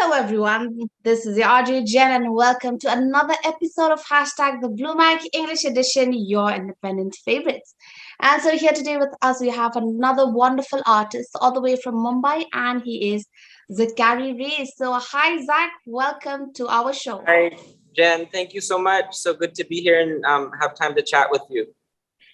Hello, everyone. This is your RJ Jen, and welcome to another episode of Hashtag the Blue Mic English Edition, your independent favorites. And so, here today with us, we have another wonderful artist all the way from Mumbai, and he is Zachary Ray. So, hi, Zach. Welcome to our show. Hi, Jen. Thank you so much. So good to be here and have time to chat with you.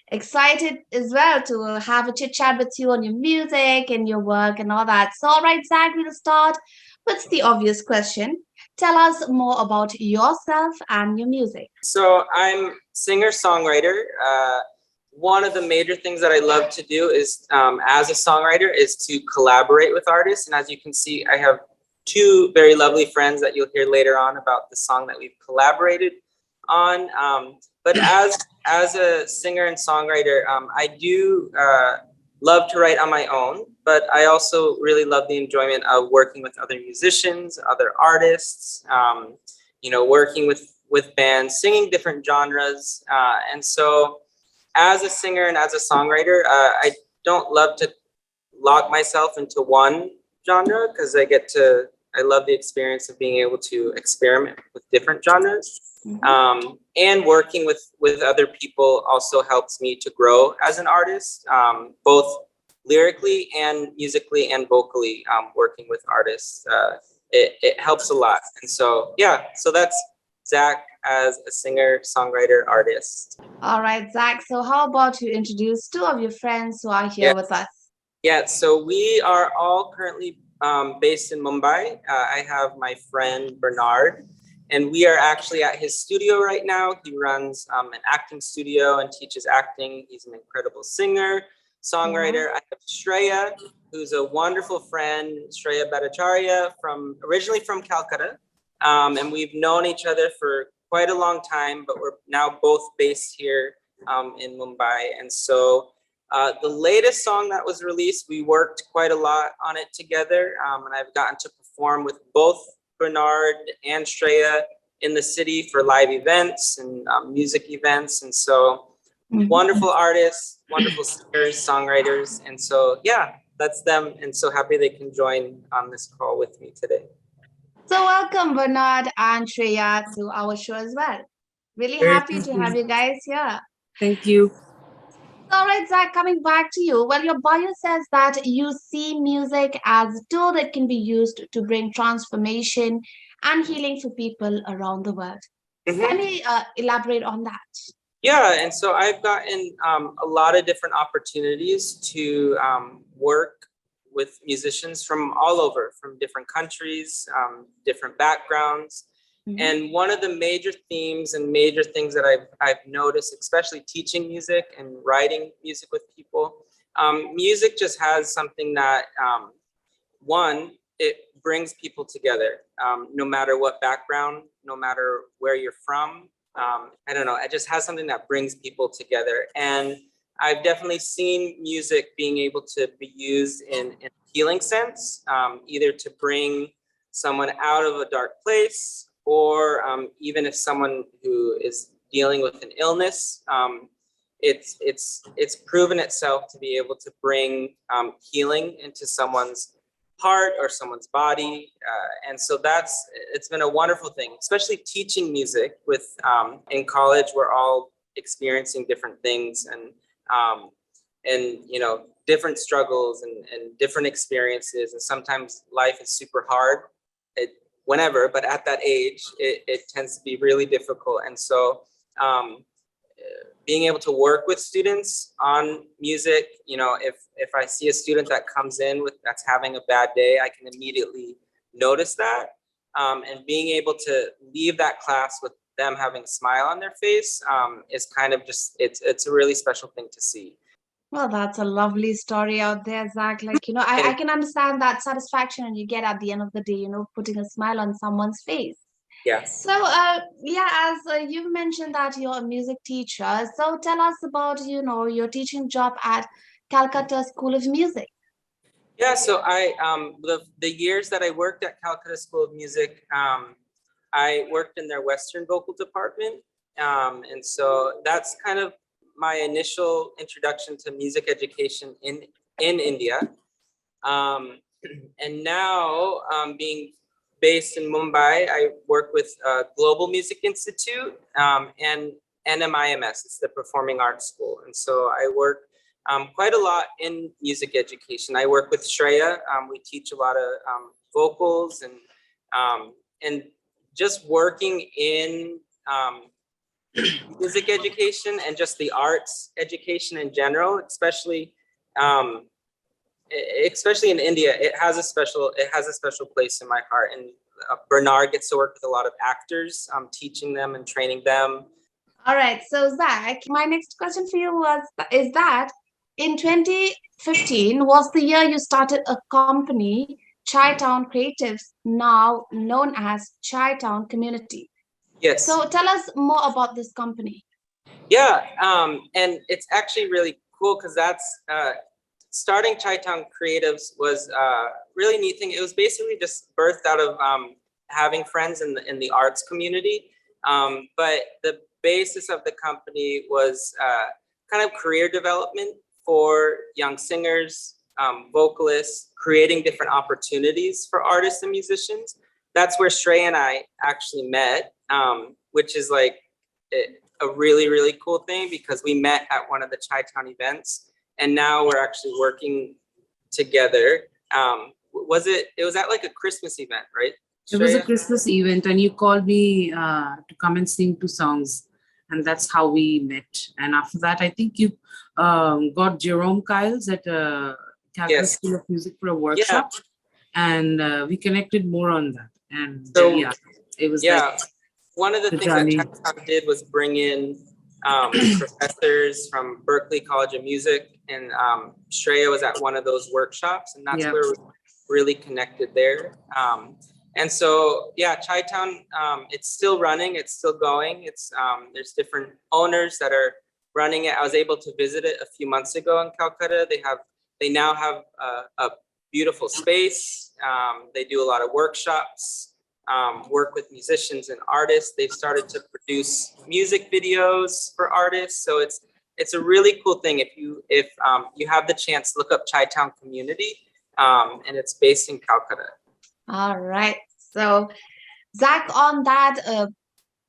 Excited as well to have a chit chat with you on your music and your work and all that. So, all right, Zach, we'll start with the obvious question. Tell us more about yourself and your music. So I'm singer-songwriter. One of the major things that I love to do is, as a songwriter, is to collaborate with artists. And as you can see, I have two very lovely friends that you'll hear later on about the song that we've collaborated on. But as a singer and songwriter, I do love to write on my own, but I also really love the enjoyment of working with other musicians, other artists, working with bands, singing different genres. And so as a singer and as a songwriter, I don't love to lock myself into one genre because I love the experience of being able to experiment with different genres. And working with other people also helps me to grow as an artist, both lyrically and musically and vocally. Working with artists, it helps a lot. And so, so that's Zach as a singer, songwriter, artist. All right, Zach. So, how about you introduce two of your friends who are here with us? Yeah, so we are all currently based in Mumbai. I have my friend Bernard, and we are actually at his studio right now. He runs an acting studio and teaches acting. He's an incredible singer, songwriter. I have Shreya, who's a wonderful friend, Shreya Bhattacharya, originally from Calcutta. And we've known each other for quite a long time, but we're now both based here in Mumbai. And so the latest song that was released, we worked quite a lot on it together. And I've gotten to perform with both Bernard and Shreya in the city for live events and music events. And so wonderful artists, wonderful singers, songwriters. And so, that's them. And so happy they can join on this call with me today. So, welcome, Bernard and Shreya, to our show as well. Really happy to have you guys here. Thank you. All right, Zach, coming back to you. Well, your bio says that you see music as a tool that can be used to bring transformation and healing for people around the world. Can you elaborate on that? Yeah, and so I've gotten a lot of different opportunities to work with musicians from all over, from different countries, different backgrounds. And one of the major themes and major things that I've noticed, especially teaching music and writing music with people, music just has something that, one, it brings people together, no matter what background, no matter where you're from. I don't know, it just has something that brings people together. And I've definitely seen music being able to be used in a healing sense, either to bring someone out of a dark place, or even if someone who is dealing with an illness, it's proven itself to be able to bring healing into someone's heart or someone's body. And so it's been a wonderful thing, especially teaching music with in college. We're all experiencing different things and different struggles and different experiences. And sometimes life is super hard. But at that age, it tends to be really difficult. And so being able to work with students on music, if I see a student that comes in that's having a bad day, I can immediately notice that. And being able to leave that class with them having a smile on their face is kind of just, it's a really special thing to see. Well, that's a lovely story out there, Zach. I can understand that satisfaction you get at the end of the day, putting a smile on someone's face. Yes. So, as you've mentioned that you're a music teacher, so tell us about, your teaching job at Calcutta School of Music. Yeah, so the years that I worked at Calcutta School of Music, I worked in their Western vocal department. And so that's kind of my initial introduction to music education in India. And now being based in Mumbai. I work with Global Music Institute and NMIMS. It's the Performing Arts School. And so I work quite a lot in music education. I work with Shreya. We teach a lot of vocals and just working in music education and just the arts education in general, especially in India. It has a special place in my heart. And Bernard gets to work with a lot of actors, teaching them and training them. All right, so Zach, my next question for you is that in 2015 was the year you started a company, Chi-Town Creatives, now known as Chi-Town Community. Yes. So tell us more about this company. Yeah, and it's actually really cool because that's starting Chi-Town Creatives was a really neat thing. It was basically just birthed out of having friends in the arts community, but the basis of the company was kind of career development for young singers, vocalists, creating different opportunities for artists and musicians. That's where Shrey and I actually met, which is like a really, really cool thing because we met at one of the Chi-Town events and now we're actually working together. It was at like a Christmas event, right? Shreya? It was a Christmas event and you called me to come and sing 2 songs. And that's how we met. And after that, I think you got Jerome Kyles at Calcutta School of Music for a workshop. Yeah. And we connected more on that. And so, yeah, it was like one of the things that Chi-Town did was bring in professors from Berklee College of Music. And Shreya was at one of those workshops. And that's where we really connected there. And so, yeah, Chi-Town, it's still running, it's still going. It's there's different owners that are running it. I was able to visit it a few months ago in Calcutta. They now have a beautiful space. They do a lot of workshops, work with musicians and artists. They've started to produce music videos for artists. So it's a really cool thing. If you have the chance, look up Chi-Town Community, and it's based in Calcutta. All right. So, Zach, on that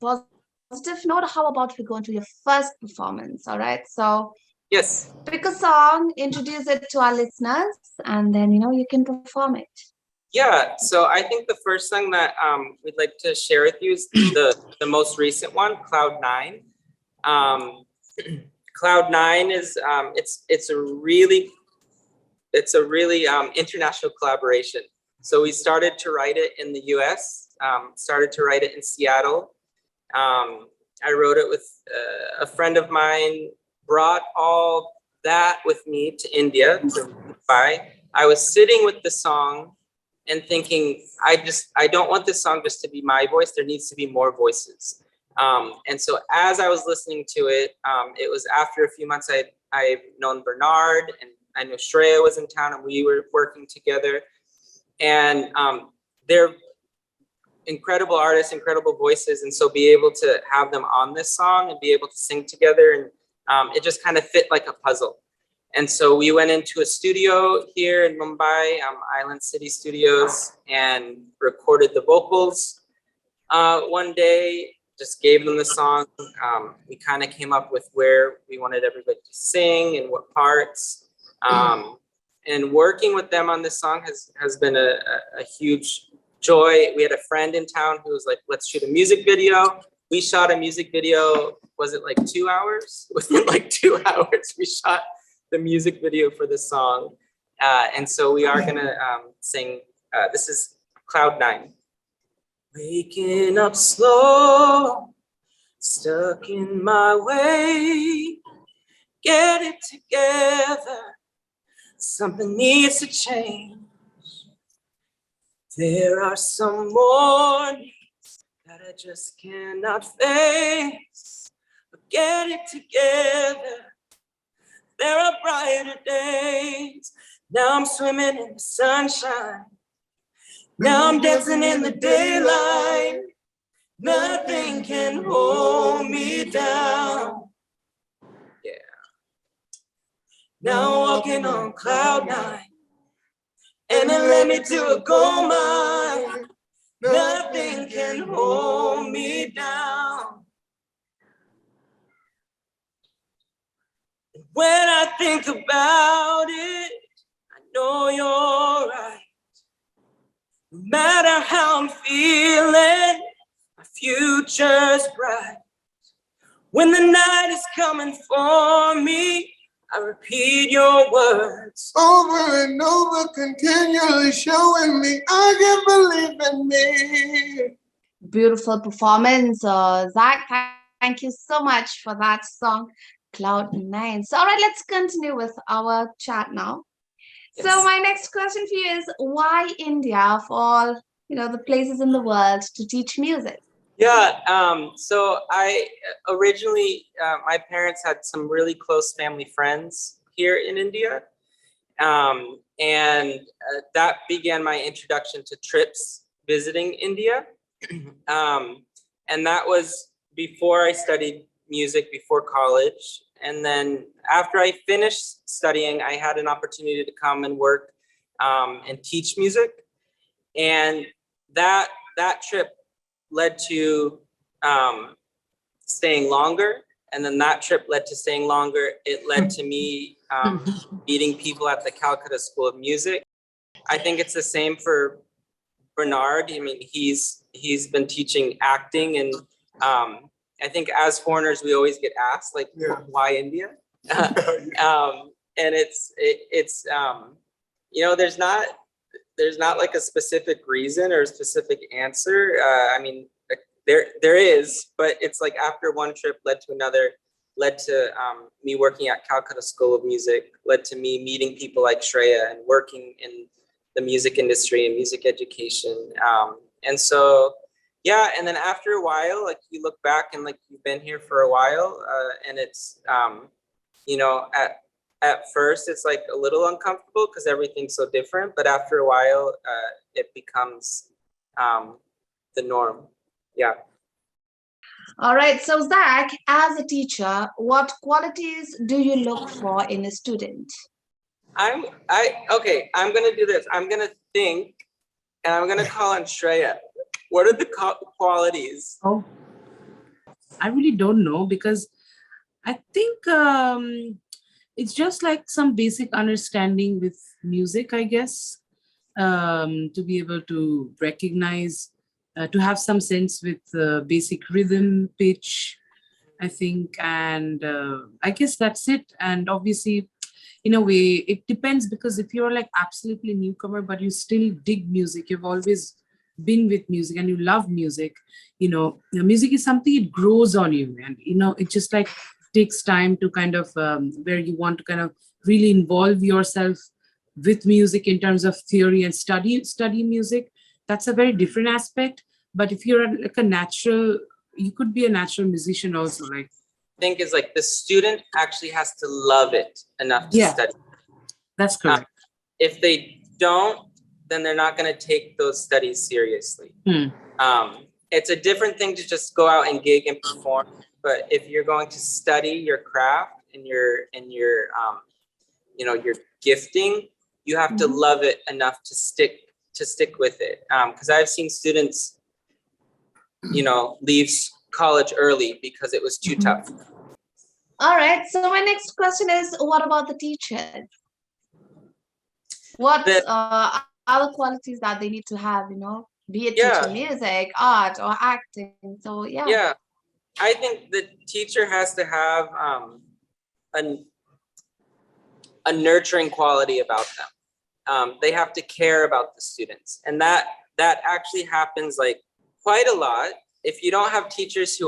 positive note, how about we go into your first performance? All right. So, yes. Pick a song, introduce it to our listeners, and then, you can perform it. Yeah. So, I think the first song that we'd like to share with you is the most recent one, Cloud 9. Cloud 9 is it's a really international collaboration. So we started to write it in the US, started to write it in Seattle. I wrote it with a friend of mine, brought all that with me to India, to Mumbai. I was sitting with the song and thinking, I don't want this song just to be my voice. There needs to be more voices. And so as I was listening to it, it was after a few months I've known Bernard and I know Shreya was in town and we were working together. And they're incredible artists, incredible voices. And so be able to have them on this song and be able to sing together. And it just kind of fit like a puzzle. And so we went into a studio here in Mumbai, Island City Studios, and recorded the vocals. One day, just gave them the song. We kind of came up with where we wanted everybody to sing and what parts. And working with them on this song has been a huge joy. We had a friend in town who was like, let's shoot a music video. We shot a music video, was it like 2 hours? Within like 2 hours, we shot the music video for the song. And so we are gonna sing, this is Cloud 9. Waking up slow, stuck in my way, get it together. Something needs to change. There are some mornings that I just cannot face. But get it together. There are brighter days. Now I'm swimming in the sunshine. Now I'm dancing in the daylight. Nothing can hold me down. Now walking on cloud 9, and it led me to a gold mine. think about it, I know you're right. No matter how I'm feeling, my future's bright. When the night is coming for me, I repeat your words over and over, continually showing me I can believe in me. Beautiful performance, Zach. Thank you so much for that song, Cloud9. So, all right, let's continue with our chat now. So, Yes. my next question for you is why India of all, the places in the world to teach music? Yeah, so I originally, my parents had some really close family friends here in India. And that began my introduction to trips visiting India. And that was before I studied music, before college. And then after I finished studying, I had an opportunity to come and work and teach music. And that trip led to staying longer. And then that trip led to staying longer. It led to me meeting people at the Calcutta School of Music. I think it's the same for Bernard. I mean, he's been teaching acting, and I think as foreigners we always get asked like, why India? And it's there's not like a specific reason or a specific answer. I mean, there is, but it's like after one trip led to another, led to me working at Calcutta School of Music, led to me meeting people like Shreya and working in the music industry and music education. And so, yeah, and then after a while, like you look back and like you've been here for a while, and it's, at first it's like a little uncomfortable because everything's so different, but after a while, it becomes the norm. Yeah. All right. So, Zach, as a teacher, what qualities do you look for in a student? I'm gonna do this. I'm gonna think, and I'm gonna call on Shreya. What are the qualities? Oh, I really don't know, because I think it's just like some basic understanding with music, I guess, to be able to recognize, to have some sense with basic rhythm, pitch, I think, and I guess that's it. And obviously, in a way, it depends, because if you're like absolutely newcomer, but you still dig music, you've always been with music and you love music, music is something, it grows on you, and it just like takes time to kind of where you want to kind of really involve yourself with music in terms of theory and study music. That's a very different aspect. But if you're like a natural, you could be a natural musician also, like Think is like the student actually has to love it enough to study. That's correct. If they don't, then they're not going to take those studies seriously. It's a different thing to just go out and gig and perform. But if you're going to study your craft and your gifting, you have to love it enough to stick with it. Because I've seen students, leave college early because it was too tough. All right. So my next question is, what about the teachers? What are the qualities that they need to have, be it teaching music, art, or acting? So Yeah, I think the teacher has to have a nurturing quality about them. They have to care about the students, and that actually happens like quite a lot. If you don't have teachers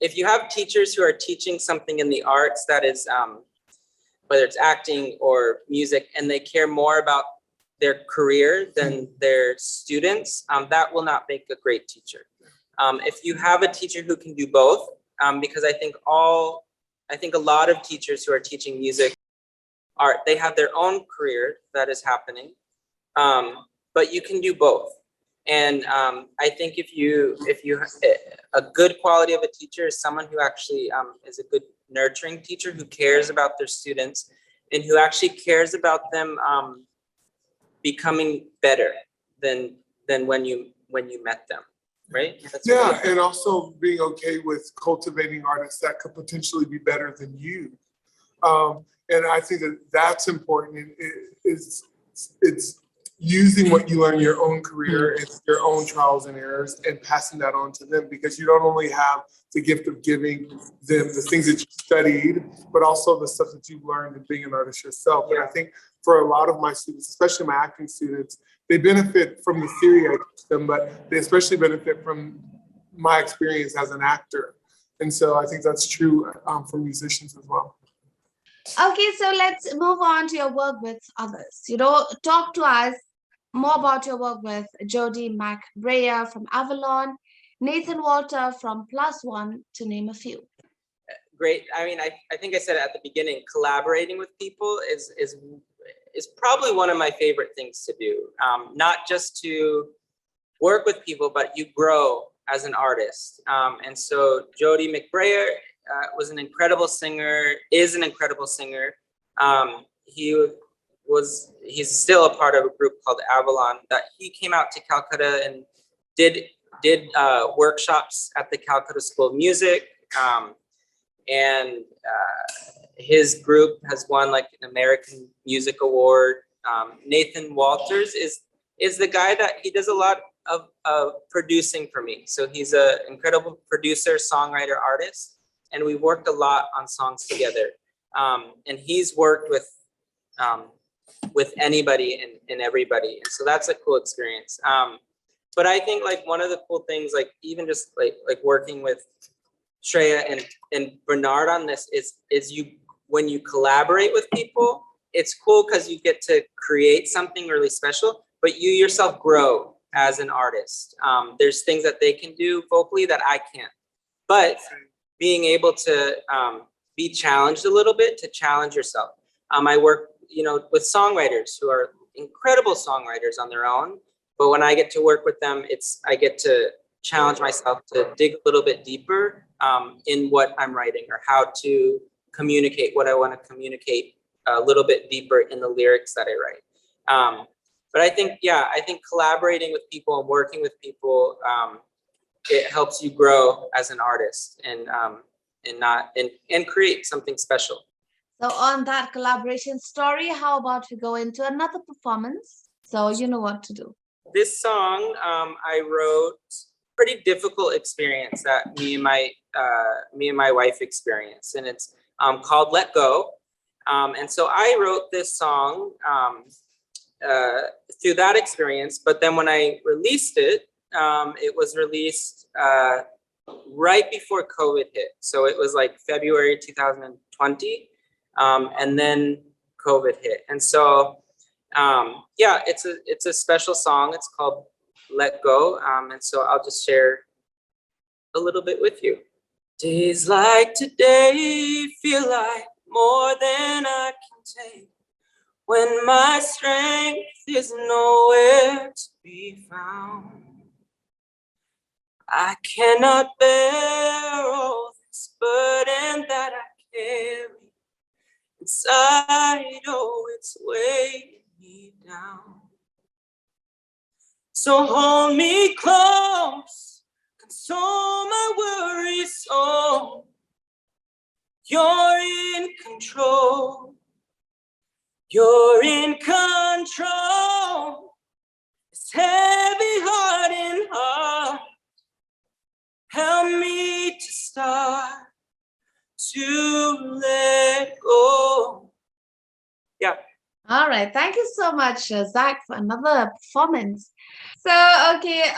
if you have teachers who are teaching something in the arts that is, whether it's acting or music, and they care more about their career than their students, that will not make a great teacher. If you have a teacher who can do both, because I think a lot of teachers who are teaching music they have their own career that is happening, but you can do both. And I think if you a good quality of a teacher is someone who actually is a good nurturing teacher, who cares about their students and who actually cares about them becoming better than when you met them, right? That's and also being okay with cultivating artists that could potentially be better than you. And I think that that's important. It's using what you learn in your own career and your own trials and errors and passing that on to them, because you don't only have the gift of giving them the things that you studied, but also the stuff that you've learned in being an artist yourself. And I think for a lot of my students, especially my acting students, they benefit from the theory I teach them, but they especially benefit from my experience as an actor. And so I think that's true for musicians as well. Okay, so let's move on to your work with others. Talk to us more about your work with Jody McBrayer from Avalon, Nathan Walter from Plus One, to name a few. Great. I mean, I think I said it at the beginning, collaborating with people is probably one of my favorite things to do. Not just to work with people, but you grow as an artist. And so Jody McBrayer was an incredible singer, is an incredible singer. He's still a part of a group called Avalon. That he came out to Calcutta and did workshops at the Calcutta School of Music. And his group has won like an American Music Award. Nathan Walters is the guy that he does a lot of producing for me. So he's an incredible producer, songwriter, artist, and we worked a lot on songs together. And he's worked with anybody and everybody, and so that's a cool experience. But I think like one of the cool things, like even just like working with Shreya and Bernard on this is when you collaborate with people, it's cool because you get to create something really special, but you yourself grow as an artist. There's things that they can do vocally that I can't, but being able to be challenged a little bit, to challenge yourself. I work, with songwriters who are incredible songwriters on their own, but when I get to work with them, I get to challenge myself to dig a little bit deeper in what I'm writing, or how to communicate what I want to communicate a little bit deeper in the lyrics that I write. But I think collaborating with people and working with people, it helps you grow as an artist and create something special. So on that collaboration story, how about we go into another performance? So you know what to do. This song I wrote, pretty difficult experience that me and my wife experienced, and it's called Let Go. And so I wrote this song through that experience, but then when I released it, it was released right before COVID hit. So it was like February 2020, and then COVID hit. And so, it's a special song. It's called Let Go. And so I'll just share a little bit with you. Days like today feel like more than I can take, when my strength is nowhere to be found. I cannot bear all this burden that I carry inside, oh, it's weighing me down. So hold me close, console my worries, so you're in control. You're in control. This heavy heart and heart, help me to start to let go. Yeah. All right. Thank you so much, Zach, for another performance. So, okay,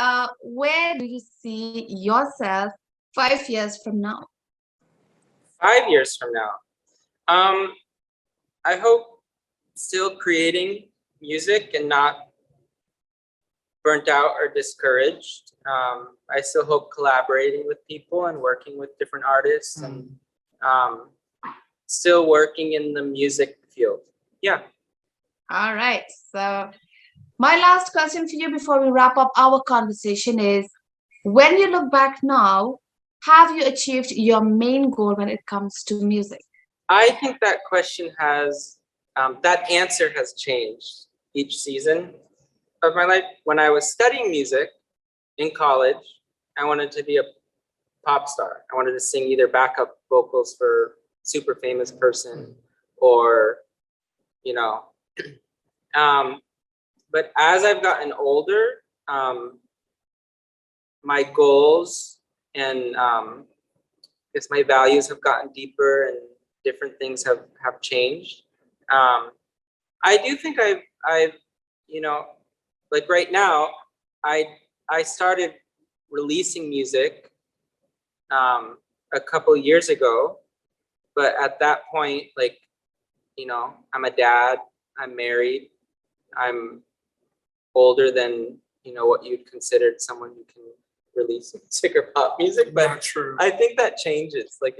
where do you see yourself 5 years from now? 5 years from now, I hope still creating music and not burnt out or discouraged. I still hope collaborating with people and working with different artists and still working in the music field. Yeah. All right. So my last question for you before we wrap up our conversation is, when you look back now, have you achieved your main goal when it comes to music? I think that question has, that answer has changed each season of my life. When I was studying music in college, I wanted to be a pop star. I wanted to sing either backup vocals for super famous person or, you know, but as I've gotten older, my goals and I guess my values have gotten deeper and different things have changed. I do think I've, you know, like right now, I started releasing music a couple years ago, but at that point, like, you know, I'm a dad, I'm married, I'm older than, you know, what you'd consider someone who can release music or pop music, but Not true. I think that changes. Like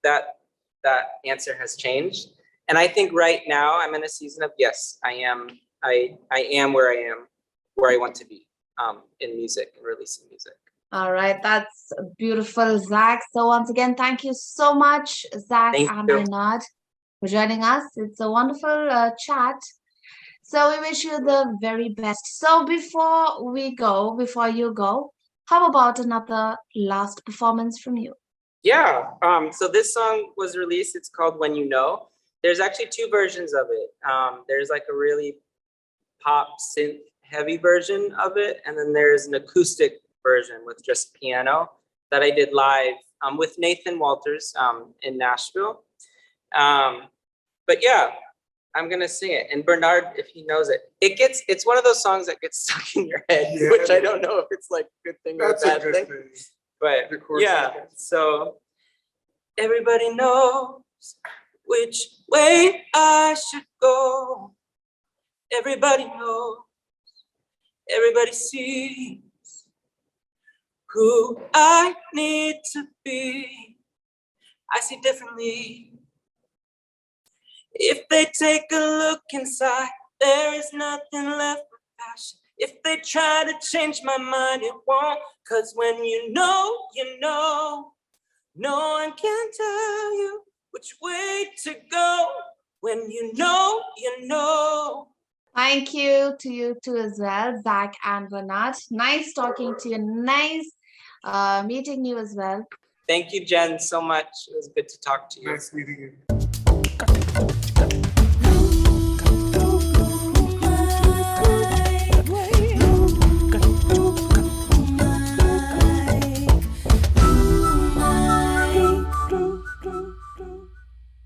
that answer has changed. And I think right now I'm in a season of, yes, I am where I want to be in music and releasing music. All right, that's beautiful, Zach. So once again, thank you so much, Zach Thank and you. Bernard, for joining us. It's a wonderful chat. So we wish you the very best. So before you go, how about another last performance from you? Yeah. So this song was released. It's called When You Know. There's actually two versions of it. There's like a really pop synth heavy version of it, and then there's an acoustic version with just piano that I did live with Nathan Walters in Nashville. But yeah, I'm gonna sing it. And Bernard, if he knows it, it's one of those songs that gets stuck in your head, Yeah. which I don't know if it's like a good thing or a That's a bad good thing. thing. But The chorus yeah, is good. so everybody knows which way I should go. Everybody knows, everybody sees who I need to be. I see differently. If they take a look inside, there is nothing left but passion. If they try to change my mind, it won't. 'Cause when you know, you know. No one can tell you which way to go. When you know, you know. Thank you to you too as well, Zach and Bernard. Nice talking to you. Nice meeting you as well. Thank you, Jen, so much. It was good to talk to you. Nice meeting you.